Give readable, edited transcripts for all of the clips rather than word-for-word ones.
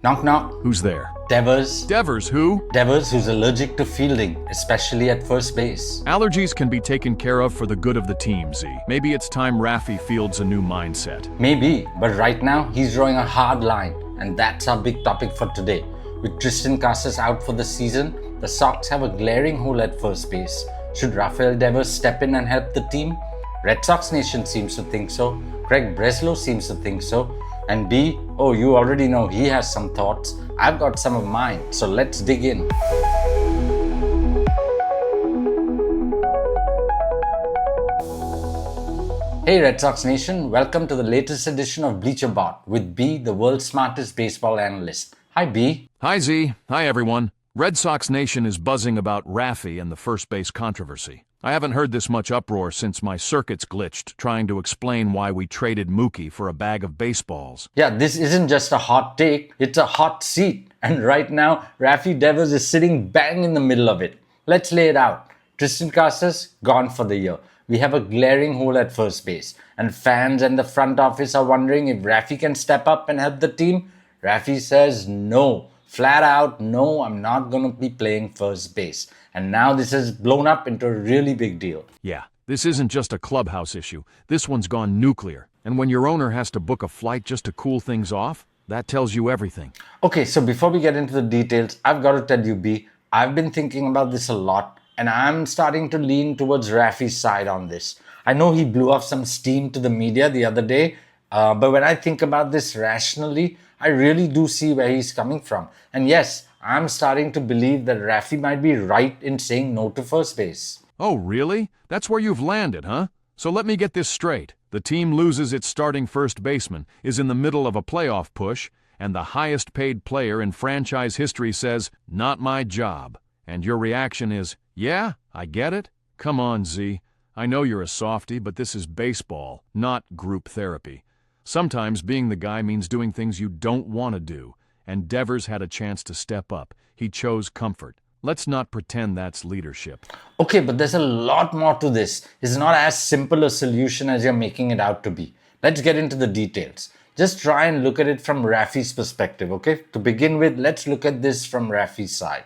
Knock knock. Who's there? Devers. Devers, who? Devers who's allergic to fielding, especially at first base. Allergies can be taken care of for the good of the team, Z. Maybe it's time Raffy fields a new mindset. Maybe, but right now he's drawing a hard line, and that's our big topic for today. With Triston Casas out for the season, the Sox have a glaring hole at first base. Should Rafael Devers step in and help the team? Red Sox Nation seems to think so. Cora Breslow seems to think so. And B, oh, you already know he has some thoughts. I've got some of mine, so let's dig in. Hey Red Sox Nation, welcome to the latest edition of Bleacher Bot with B, the world's smartest baseball analyst. Hi B. Hi Z. Hi everyone. Red Sox Nation is buzzing about Raffy and the first base controversy. I haven't heard this much uproar since my circuits glitched trying to explain why we traded Mookie for a bag of baseballs. Yeah, this isn't just a hot take, it's a hot seat. And right now, Raffy Devers is sitting bang in the middle of it. Let's lay it out. Triston Casas, gone for the year. We have a glaring hole at first base. And fans and the front office are wondering if Raffy can step up and help the team. Raffy says no. Flat out, no, I'm not going to be playing first base. And now this has blown up into a really big deal. Yeah, this isn't just a clubhouse issue. This one's gone nuclear. And when your owner has to book a flight just to cool things off, that tells you everything. Okay, so before we get into the details, I've got to tell you, B, I've been thinking about this a lot, and I'm starting to lean towards Raffy's side on this. I know he blew off some steam to the media the other day, but when I think about this rationally, I really do see where he's coming from. And yes, I'm starting to believe that Raffy might be right in saying no to first base. Oh, really? That's where you've landed, huh? So let me get this straight. The team loses its starting first baseman, is in the middle of a playoff push, and the highest paid player in franchise history says, "Not my job." And your reaction is, "Yeah, I get it." Come on, Z. I know you're a softie, but this is baseball, not group therapy. Sometimes being the guy means doing things you don't want to do, and Devers had a chance to step up. He chose comfort. Let's not pretend that's leadership. Okay, but there's a lot more to this. It's not as simple a solution as you're making it out to be. Let's get into the details. Just try and look at it from Raffy's perspective, okay? To begin with, let's look at this from Raffy's side.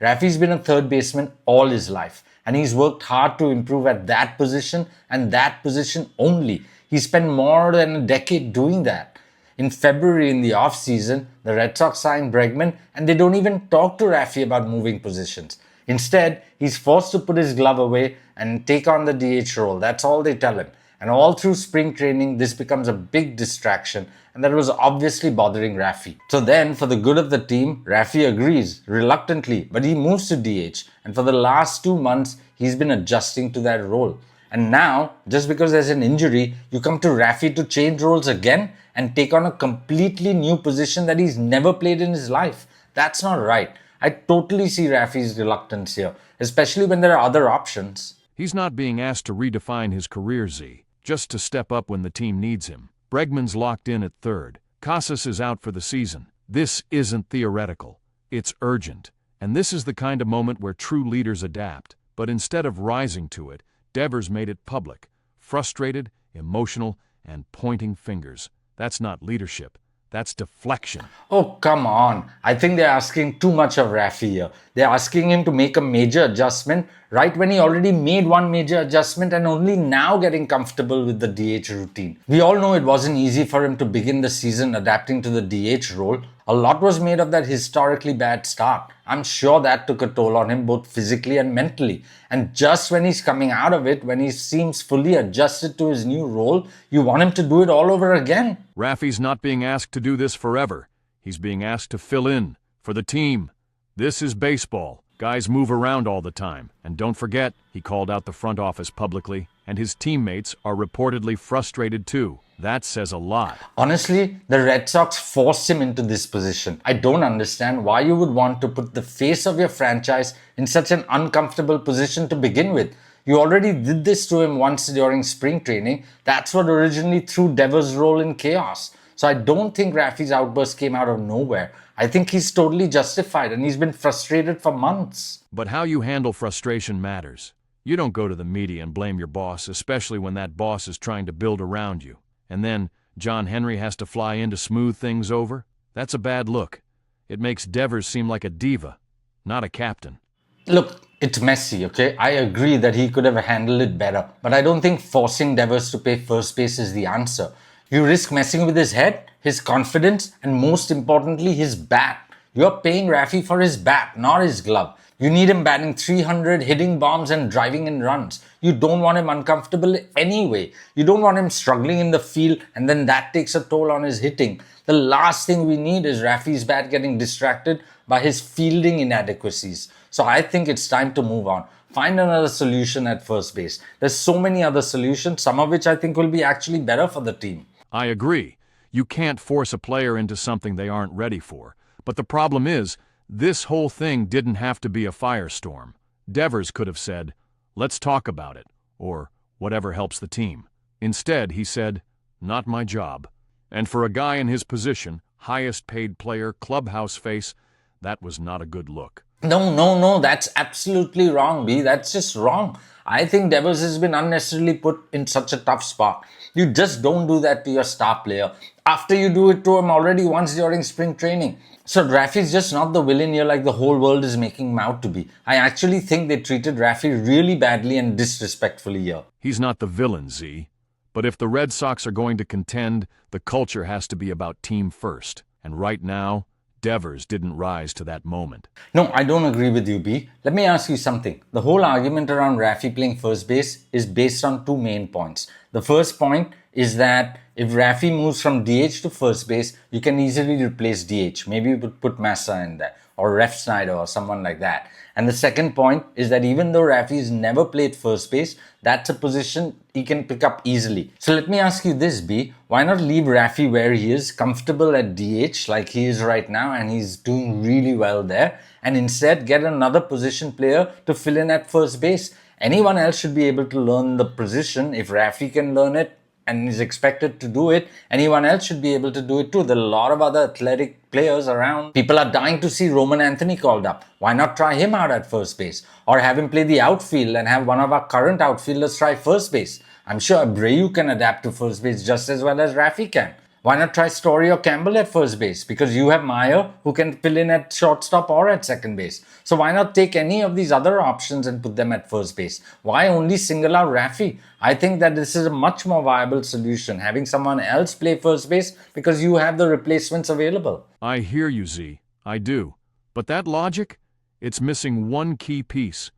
Raffy's been a third baseman all his life, and he's worked hard to improve at that position and that position only. He spent more than a decade doing that. In February in the offseason, the Red Sox signed Bregman and they don't even talk to Raffy about moving positions. Instead, he's forced to put his glove away and take on the DH role. That's all they tell him. And all through spring training, this becomes a big distraction, and that was obviously bothering Raffy. So then, for the good of the team, Raffy agrees, reluctantly, but he moves to DH. And for the last 2 months, he's been adjusting to that role. And now, just because there's an injury, you come to Raffy to change roles again and take on a completely new position that he's never played in his life. That's not right. I totally see Raffy's reluctance here, especially when there are other options. He's not being asked to redefine his career, Z, just to step up when the team needs him. Bregman's locked in at third. Casas is out for the season. This isn't theoretical. It's urgent. And this is the kind of moment where true leaders adapt. But instead of rising to it, Devers made it public, frustrated, emotional, and pointing fingers. That's not leadership. That's deflection. Oh, come on. I think they're asking too much of Raffy here. They're asking him to make a major adjustment right when he already made one major adjustment and only now getting comfortable with the DH routine. We all know it wasn't easy for him to begin the season adapting to the DH role. A lot was made of that historically bad start. I'm sure that took a toll on him both physically and mentally. And just when he's coming out of it, when he seems fully adjusted to his new role, you want him to do it all over again. Raffy's not being asked to do this forever. He's being asked to fill in for the team. This is baseball. Guys move around all the time. And don't forget, he called out the front office publicly, and his teammates are reportedly frustrated too. That says a lot. Honestly, the Red Sox forced him into this position. I don't understand why you would want to put the face of your franchise in such an uncomfortable position to begin with. You already did this to him once during spring training. That's what originally threw Devers' role in chaos. So I don't think Raffy's outburst came out of nowhere. I think he's totally justified and he's been frustrated for months. But how you handle frustration matters. You don't go to the media and blame your boss, especially when that boss is trying to build around you. And then John Henry has to fly in to smooth things over? That's a bad look. It makes Devers seem like a diva, not a captain. Look, it's messy, okay? I agree that he could have handled it better, but I don't think forcing Devers to play first base is the answer. You risk messing with his head, his confidence, and most importantly, his bat. You're paying Raffy for his bat, not his glove. You need him batting 300, hitting bombs, and driving in runs. You don't want him uncomfortable anyway. You don't want him struggling in the field, and then that takes a toll on his hitting. The last thing we need is Raffy's bat getting distracted by his fielding inadequacies. So I think it's time to move on. Find another solution at first base. There's so many other solutions, some of which I think will be actually better for the team. I agree. You can't force a player into something they aren't ready for. But the problem is, this whole thing didn't have to be a firestorm. Devers could have said, "Let's talk about it," or "whatever helps the team." Instead, he said, "Not my job." And for a guy in his position, highest paid player, clubhouse face, that was not a good look. No, that's absolutely wrong, B. That's just wrong. I think Devers has been unnecessarily put in such a tough spot. You just don't do that to your star player after you do it to him already once during spring training. So Raffy's just not the villain here like the whole world is making him out to be. I actually think they treated Raffy really badly and disrespectfully here. He's not the villain, Z. But if the Red Sox are going to contend, the culture has to be about team first. And right now, Devers didn't rise to that moment. No, I don't agree with you, B. Let me ask you something. The whole argument around Raffy playing first base is based on two main points. The first point is that if Raffy moves from DH to first base, you can easily replace DH. Maybe you could put Massa in there, or Ref Snyder, or someone like that. And the second point is that even though Raffy's never played first base, that's a position he can pick up easily. So let me ask you this, B. Why not leave Raffy where he is, comfortable at DH like he is right now, and he's doing really well there, and instead get another position player to fill in at first base? Anyone else should be able to learn the position. If Raffy can learn it and is expected to do it, anyone else should be able to do it too. There are a lot of other athletic players around. People are dying to see Roman Anthony called up. Why not try him out at first base? Or have him play the outfield and have one of our current outfielders try first base? I'm sure Abreu can adapt to first base just as well as Raffy can. Why not try Story or Campbell at first base? Because you have Meyer who can fill in at shortstop or at second base. So why not take any of these other options and put them at first base? Why only single out Raffy? I think that this is a much more viable solution, having someone else play first base because you have the replacements available. I hear you, Z. I do. But that logic? It's missing one key piece.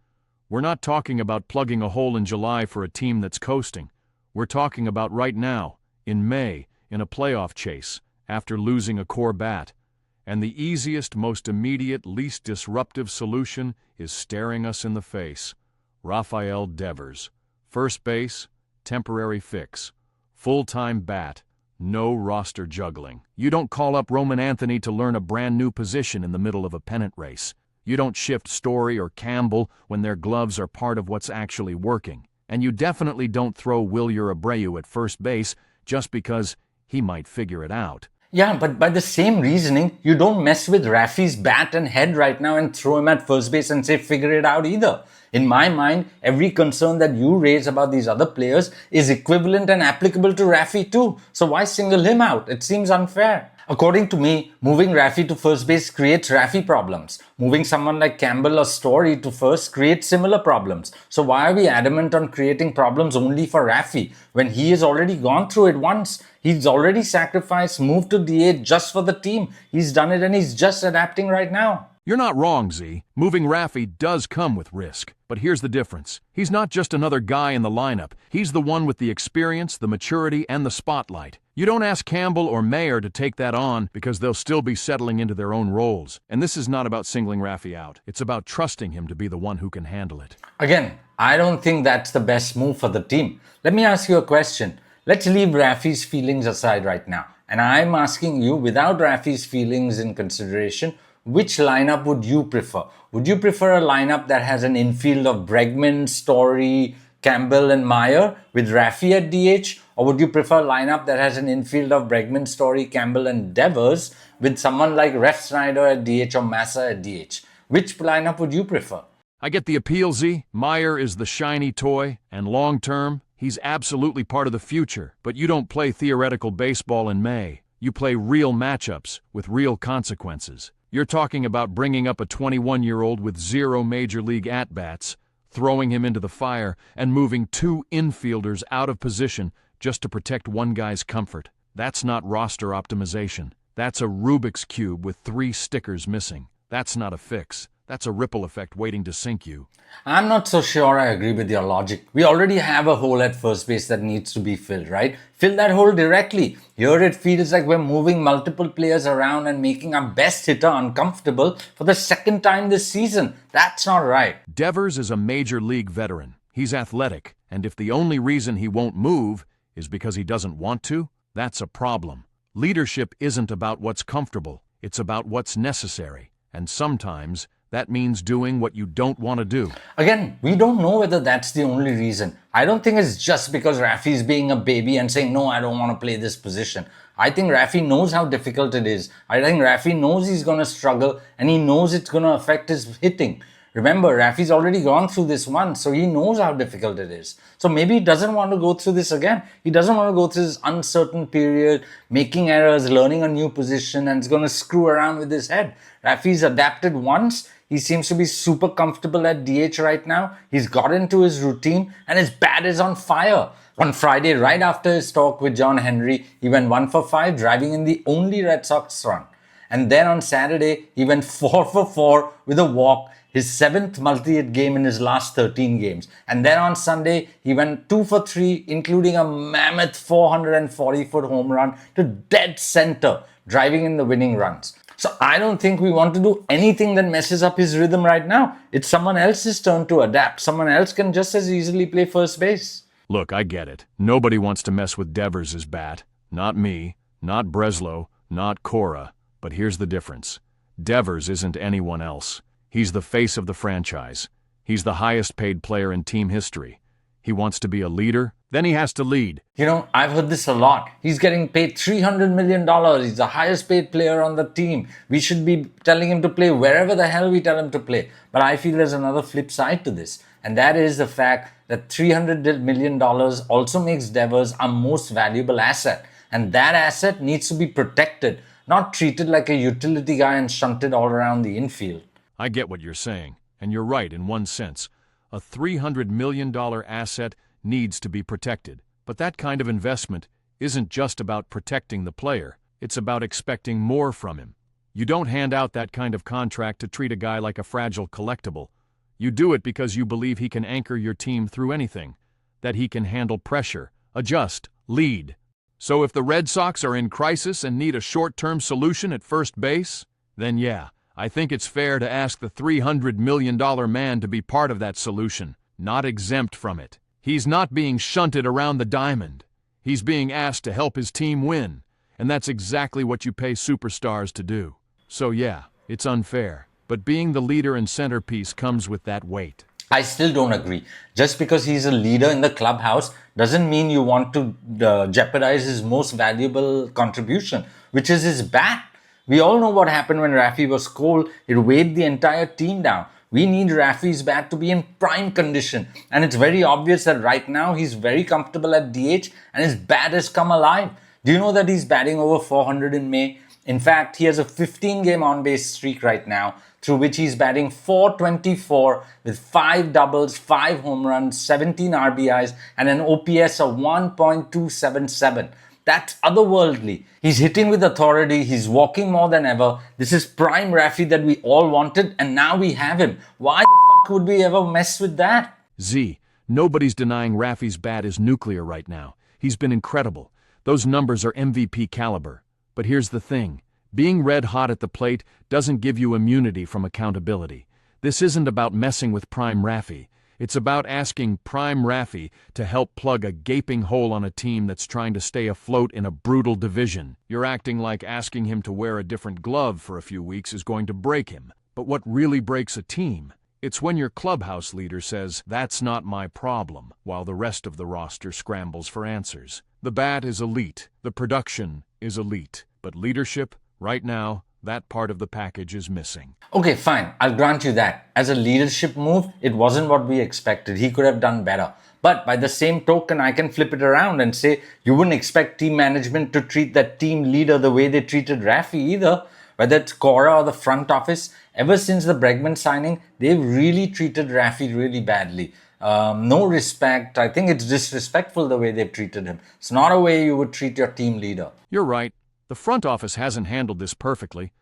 We're not talking about plugging a hole in July for a team that's coasting. We're talking about right now, in May, in a playoff chase, after losing a core bat. And the easiest, most immediate, least disruptive solution is staring us in the face. Rafael Devers. First base, temporary fix. Full-time bat, no roster juggling. You don't call up Roman Anthony to learn a brand new position in the middle of a pennant race. You don't shift Story or Campbell when their gloves are part of what's actually working. And you definitely don't throw Wilyer Abreu at first base just because he might figure it out. Yeah, but by the same reasoning, you don't mess with Raffy's bat and head right now and throw him at first base and say figure it out either. In my mind, every concern that you raise about these other players is equivalent and applicable to Raffy too. So why single him out? It seems unfair. According to me, moving Raffy to first base creates Raffy problems. Moving someone like Campbell or Story to first creates similar problems. So why are we adamant on creating problems only for Raffy when he has already gone through it once? He's already sacrificed, moved to DH just for the team. He's done it and he's just adapting right now. You're not wrong, Z. Moving Raffy does come with risk. But here's the difference. He's not just another guy in the lineup. He's the one with the experience, the maturity, and the spotlight. You don't ask Campbell or Mayer to take that on because they'll still be settling into their own roles. And this is not about singling Raffy out. It's about trusting him to be the one who can handle it. Again, I don't think that's the best move for the team. Let me ask you a question. Let's leave Raffy's feelings aside right now. And I'm asking you, without Raffy's feelings in consideration, which lineup would you prefer? Would you prefer a lineup that has an infield of Bregman, Story, Campbell, and Meyer with Raffy at DH? Or would you prefer a lineup that has an infield of Bregman, Story, Campbell, and Devers with someone like Ref Snyder at DH or Massa at DH? Which lineup would you prefer? I get the appeal, Z. Meyer is the shiny toy, and long-term, he's absolutely part of the future. But you don't play theoretical baseball in May. You play real matchups with real consequences. You're talking about bringing up a 21-year-old with 0 major league at-bats, throwing him into the fire, and moving 2 infielders out of position just to protect one guy's comfort. That's not roster optimization. That's a Rubik's Cube with 3 stickers missing. That's not a fix. That's a ripple effect waiting to sink you. I'm not so sure I agree with your logic. We already have a hole at first base that needs to be filled, right? Fill that hole directly. Here it feels like we're moving multiple players around and making our best hitter uncomfortable for the second time this season. That's not right. Devers is a major league veteran. He's athletic, and if the only reason he won't move is because he doesn't want to, that's a problem. Leadership isn't about what's comfortable. It's about what's necessary. And sometimes that means doing what you don't want to do. Again, we don't know whether that's the only reason. I don't think it's just because Raffy is being a baby and saying, no, I don't want to play this position. I think Raffy knows how difficult it is. I think Raffy knows he's going to struggle and he knows it's going to affect his hitting. Remember, Raffy's already gone through this once, so he knows how difficult it is. So maybe he doesn't want to go through this again. He doesn't want to go through this uncertain period, making errors, learning a new position, and it's going to screw around with his head. Raffy's adapted once. He seems to be super comfortable at DH right now. He's got into his routine and his bat is on fire. On Friday, right after his talk with John Henry, he went 1 for 5, driving in the only Red Sox run. And then on Saturday, he went 4 for 4 with a walk, his 7th multi-hit game in his last 13 games. And then on Sunday, he went 2 for 3, including a mammoth 440-foot home run to dead center, driving in the winning runs. So I don't think we want to do anything that messes up his rhythm right now. It's someone else's turn to adapt. Someone else can just as easily play first base. Look, I get it. Nobody wants to mess with Devers' bat. Not me, not Breslow, not Cora. But here's the difference. Devers isn't anyone else. He's the face of the franchise. He's the highest paid player in team history. He wants to be a leader, then he has to lead. You know, I've heard this a lot. He's getting paid $300 million. He's the highest paid player on the team. We should be telling him to play wherever the hell we tell him to play. But I feel there's another flip side to this. And that is the fact that $300 million also makes Devers our most valuable asset. And that asset needs to be protected, not treated like a utility guy and shunted all around the infield. I get what you're saying, and you're right in one sense. A $300 million asset needs to be protected. But that kind of investment isn't just about protecting the player. It's about expecting more from him. You don't hand out that kind of contract to treat a guy like a fragile collectible. You do it because you believe he can anchor your team through anything, that he can handle pressure, adjust, lead. So if the Red Sox are in crisis and need a short-term solution at first base, then yeah, I think it's fair to ask the $300 million man to be part of that solution, not exempt from it. He's not being shunted around the diamond. He's being asked to help his team win, and that's exactly what you pay superstars to do. So yeah, it's unfair, but being the leader and centerpiece comes with that weight. I still don't agree. Just because he's a leader in the clubhouse doesn't mean you want to jeopardize his most valuable contribution, which is his bat. We all know what happened when Raffy was cold. It weighed the entire team down. We need Raffy's bat to be in prime condition. And it's very obvious that right now he's very comfortable at DH and his bat has come alive. Do you know that he's batting over 400 in May? In fact, he has a 15-game on-base streak right now, through which he's batting .424 with 5 doubles, 5 home runs, 17 RBIs, and an OPS of 1.277. That's otherworldly. He's hitting with authority. He's walking more than ever. This is prime Raffy that we all wanted, and now we have him. Why the f*** would we ever mess with that? Z, nobody's denying Raffy's bat is nuclear right now. He's been incredible. Those numbers are MVP caliber. But here's the thing. Being red hot at the plate doesn't give you immunity from accountability. This isn't about messing with prime Raffy. It's about asking prime Raffy to help plug a gaping hole on a team that's trying to stay afloat in a brutal division. You're acting like asking him to wear a different glove for a few weeks is going to break him. But what really breaks a team? It's when your clubhouse leader says, "That's not my problem," while the rest of the roster scrambles for answers. The bat is elite. The production is elite. But leadership, right now, that part of the package is missing. Okay, fine. I'll grant you that. As a leadership move, it wasn't what we expected. He could have done better. But by the same token, I can flip it around and say you wouldn't expect team management to treat that team leader the way they treated Raffy either. Whether it's Cora or the front office, ever since the Bregman signing, they've really treated Raffy really badly. No respect. I think it's disrespectful the way they've treated him. It's not a way you would treat your team leader. You're right. The front office hasn't handled this perfectly.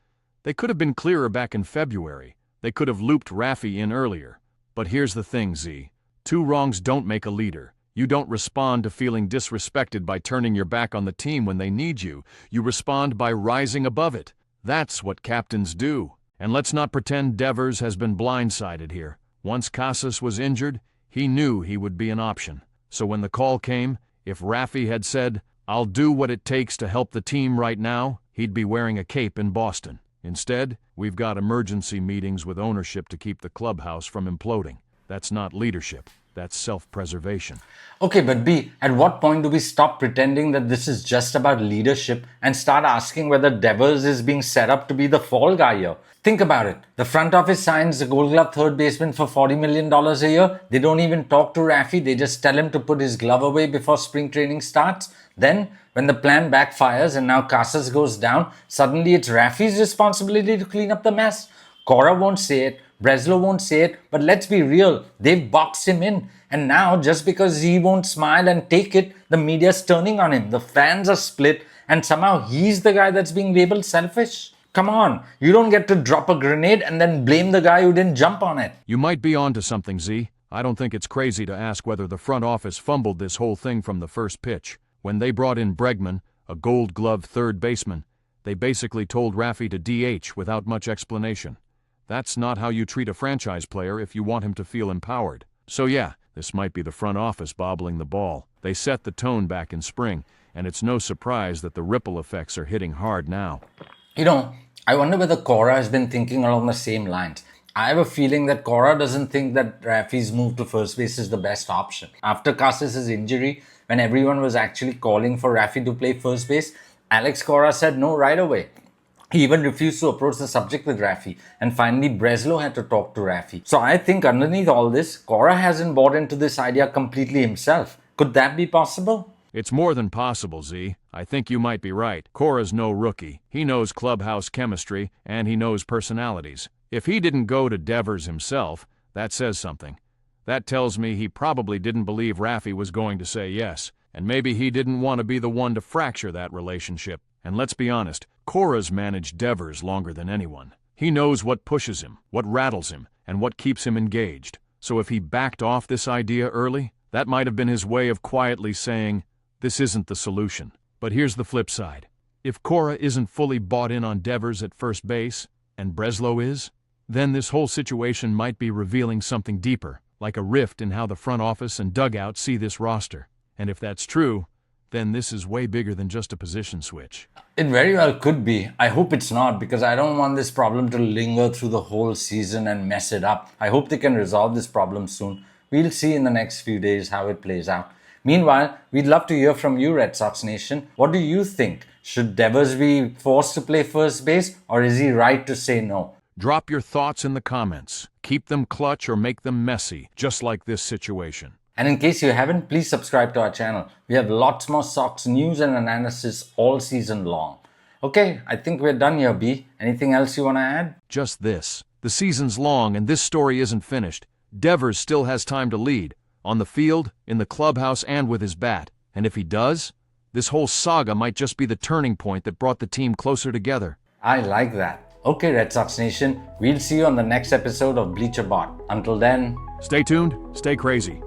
They could have been clearer back in February. They could have looped Raffy in earlier. But here's the thing, Z. 2 wrongs don't make a leader. You don't respond to feeling disrespected by turning your back on the team when they need you. You respond by rising above it. That's what captains do. And let's not pretend Devers has been blindsided here. Once Casas was injured, he knew he would be an option. So when the call came, if Raffy had said, "I'll do what it takes to help the team right now," he'd be wearing a cape in Boston. Instead, we've got emergency meetings with ownership to keep the clubhouse from imploding. That's not leadership. That's self-preservation. Okay, but B, at what point do we stop pretending that this is just about leadership and start asking whether Devers is being set up to be the fall guy here? Think about it. The front office signs the Gold Glove third baseman for $40 million a year. They don't even talk to Raffy. They just tell him to put his glove away before spring training starts. Then, when the plan backfires and now Casas goes down, suddenly it's Raffy's responsibility to clean up the mess. Cora won't say it. Breslow won't say it, but let's be real, they've boxed him in. And now, just because he won't smile and take it, the media's turning on him. The fans are split, and somehow he's the guy that's being labeled selfish. Come on, you don't get to drop a grenade and then blame the guy who didn't jump on it. You might be onto something, Z. I don't think it's crazy to ask whether the front office fumbled this whole thing from the first pitch. When they brought in Bregman, a Gold Glove third baseman, they basically told Raffy to DH without much explanation. That's not how you treat a franchise player if you want him to feel empowered. So yeah, this might be the front office bobbling the ball. They set the tone back in spring, and it's no surprise that the ripple effects are hitting hard now. You know, I wonder whether Cora has been thinking along the same lines. I have a feeling that Cora doesn't think that Raffy's move to first base is the best option. After Casas' injury, when everyone was actually calling for Raffy to play first base, Alex Cora said no right away. He even refused to approach the subject with Raffy, and finally Breslow had to talk to Raffy. So I think underneath all this, Cora hasn't bought into this idea completely himself. Could that be possible? It's more than possible, Z. I think you might be right. Cora's no rookie. He knows clubhouse chemistry, and he knows personalities. If he didn't go to Devers himself, that says something. That tells me he probably didn't believe Raffy was going to say yes, and maybe he didn't want to be the one to fracture that relationship. And let's be honest, Cora's managed Devers longer than anyone. He knows what pushes him, what rattles him, and what keeps him engaged. So if he backed off this idea early, that might have been his way of quietly saying, this isn't the solution. But here's the flip side. If Cora isn't fully bought in on Devers at first base, and Breslow is, then this whole situation might be revealing something deeper, like a rift in how the front office and dugout see this roster. And if that's true, then this is way bigger than just a position switch. It very well could be. I hope it's not, because I don't want this problem to linger through the whole season and mess it up. I hope they can resolve this problem soon. We'll see in the next few days how it plays out. Meanwhile, we'd love to hear from you, Red Sox Nation. What do you think? Should Devers be forced to play first base, or is he right to say no? Drop your thoughts in the comments. Keep them clutch or make them messy, just like this situation. And in case you haven't, please subscribe to our channel. We have lots more Sox news and analysis all season long. Okay, I think we're done here, B. Anything else you want to add? Just this. The season's long and this story isn't finished. Devers still has time to lead. On the field, in the clubhouse, and with his bat. And if he does, this whole saga might just be the turning point that brought the team closer together. I like that. Okay, Red Sox Nation, we'll see you on the next episode of Bleacher Bot. Until then, stay tuned, stay crazy.